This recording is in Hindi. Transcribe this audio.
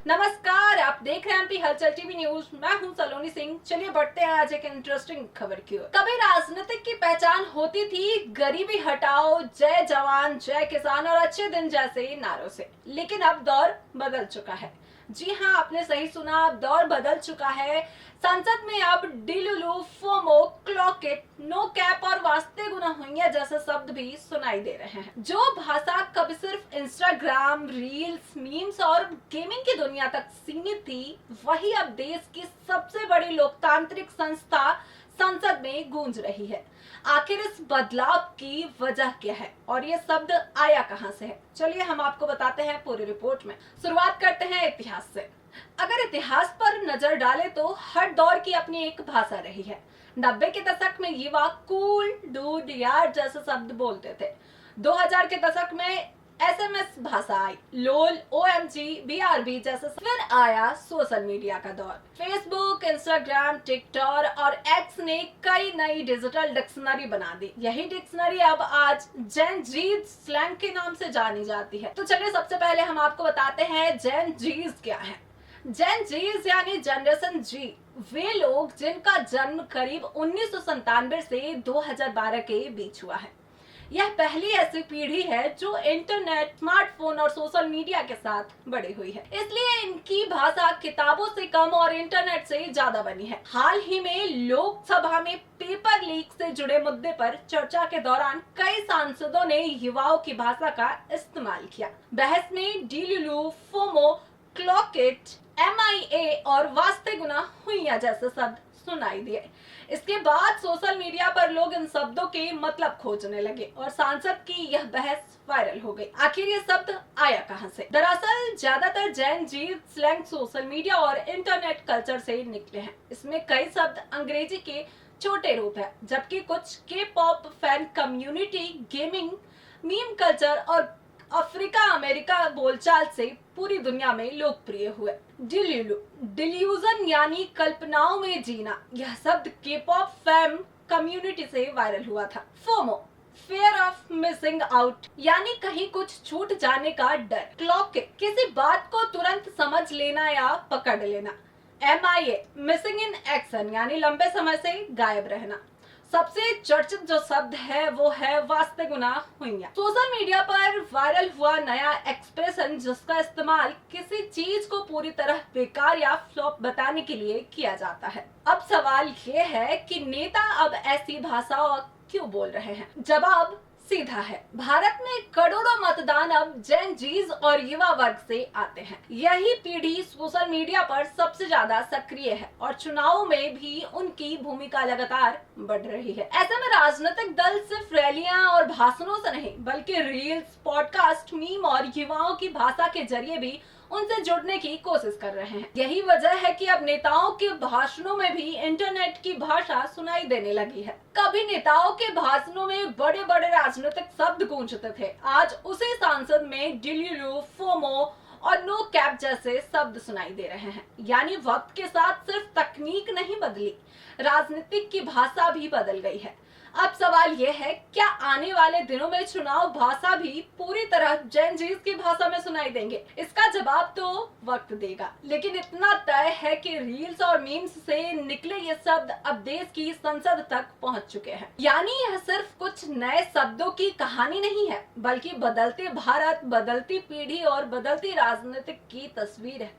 नमस्कार, आप देख रहे हैं एमपी हलचल टीवी न्यूज। मैं हूं सलोनी सिंह। चलिए बढ़ते हैं आज एक इंटरेस्टिंग खबर की ओर। कभी राजनीतिक की पहचान होती थी गरीबी हटाओ, जय जवान जय किसान और अच्छे दिन जैसे नारों से, लेकिन अब दौर बदल चुका है। जी हाँ, आपने सही सुना, अब दौर बदल चुका है। संसद में अब delulu, fomo, clock it, no cap और वास्ते गुना हुइया जैसे शब्द भी सुनाई दे रहे हैं। जो भाषा कभी सिर्फ इंस्टाग्राम, रील्स, मीम्स और गेमिंग की दुनिया तक सीमित थी, वही अब देश की सबसे बड़ी लोकतांत्रिक संस्था संसद में गूंज रही है। आखिर इस बदलाव की वजह क्या है और ये शब्द आया कहां से है? चलिए हम आपको बताते हैं पूरी रिपोर्ट में। शुरुआत करते हैं इतिहास से। अगर इतिहास पर नजर डालें तो हर दौर की अपनी एक भाषा रही है। 90 के दशक में युवा कूल, डूड, यार जैसे शब्द बोलते थे। 2000 के दशक में एसएमएस भाषा आई, लोल, ओएमजी, बीआरबी जैसे। फिर आया सोशल मीडिया का दौर। फेसबुक, इंस्टाग्राम, टिकटॉक और एक्स ने कई नई डिजिटल डिक्शनरी बना दी। यही डिक्शनरी अब आज जेन जीज स्लैंग के नाम से जानी जाती है। तो चलिए सबसे पहले हम आपको बताते हैं जेन जीज क्या है। जेन जीज यानी जनरेशन जी, वे लोग जिनका जन्म करीब 1997 से 2012 के बीच हुआ है। यह पहली ऐसी पीढ़ी है जो इंटरनेट, स्मार्टफोन और सोशल मीडिया के साथ बड़ी हुई है, इसलिए इनकी भाषा किताबों से कम और इंटरनेट से ज्यादा बनी है। हाल ही में लोकसभा में पेपर लीक से जुड़े मुद्दे पर चर्चा के दौरान कई सांसदों ने युवाओं की भाषा का इस्तेमाल किया। बहस में डिलुलु, फोमो, क्लॉक इट, एमआईए और वास्ते गुना हुइया जैसे शब्द सुनाई दिए। इसके बाद सोशल मीडिया पर लोग इन शब्दों के मतलब खोजने लगे और सांसद की यह बहस वायरल हो गई। आखिर ये शब्द आया कहां से? दरअसल ज्यादातर जेन जी स्लैंग सोशल मीडिया और इंटरनेट कल्चर से निकले हैं। इसमें कई शब्द अंग्रेजी के छोटे रूप है, जबकि कुछ के pop fan community, gaming, meme culture और अफ्रीका अमेरिका बोलचाल से पूरी दुनिया में लोकप्रिय हुए। डिल्यूजन यानी कल्पनाओं में जीना, यह शब्द के पॉप फैम कम्युनिटी से वायरल हुआ था। FOMO, fair of missing out यानी कहीं कुछ छूट जाने का डर। क्लॉक, किसी बात को तुरंत समझ लेना या पकड़ लेना। एमआईए, मिसिंग इन एक्शन यानी लंबे समय से गायब रहना। सबसे चर्चित जो शब्द है वो है वास्ते गुना हुइया। सोशल मीडिया पर वायरल हुआ नया एक्सप्रेशन जिसका इस्तेमाल किसी चीज को पूरी तरह बेकार या फ्लॉप बताने के लिए किया जाता है। अब सवाल ये है कि नेता अब ऐसी भाषा क्यों बोल रहे हैं? जवाब सीधा है। भारत में करोड़ों मतदान अब जेन जीज और युवा वर्ग से आते हैं। यही पीढ़ी सोशल मीडिया पर सबसे ज्यादा सक्रिय है और चुनाव में भी उनकी भूमिका लगातार बढ़ रही है। ऐसे में राजनीतिक दल सिर्फ रैलियां और भाषणों से नहीं बल्कि रील्स, पॉडकास्ट, मीम और युवाओं की भाषा के जरिए भी उनसे जुड़ने की कोशिश कर रहे हैं। यही वजह है कि अब नेताओं के भाषणों में भी इंटरनेट की भाषा सुनाई देने लगी है। कभी नेताओं के भाषणों में बड़े बड़े राजनीतिक शब्द गूंजते थे, आज उसी सांसद में डिल्यूलु, फोमो और नो कैप जैसे शब्द सुनाई दे रहे हैं। यानी वक्त के साथ सिर्फ तकनीक नहीं बदली, राजनीतिक की भाषा भी बदल गई है। अब सवाल यह है, क्या आने वाले दिनों में चुनाव भाषा भी पूरी तरह जेन जीज की भाषा में सुनाई देंगे? इसका जवाब तो वक्त देगा, लेकिन इतना तय है कि रील्स और मीम्स से निकले ये शब्द अब देश की संसद तक पहुंच चुके हैं। यानी यह सिर्फ कुछ नए शब्दों की कहानी नहीं है, बल्कि बदलते भारत, बदलती पीढ़ी और बदलती राजनीतिक की तस्वीर है।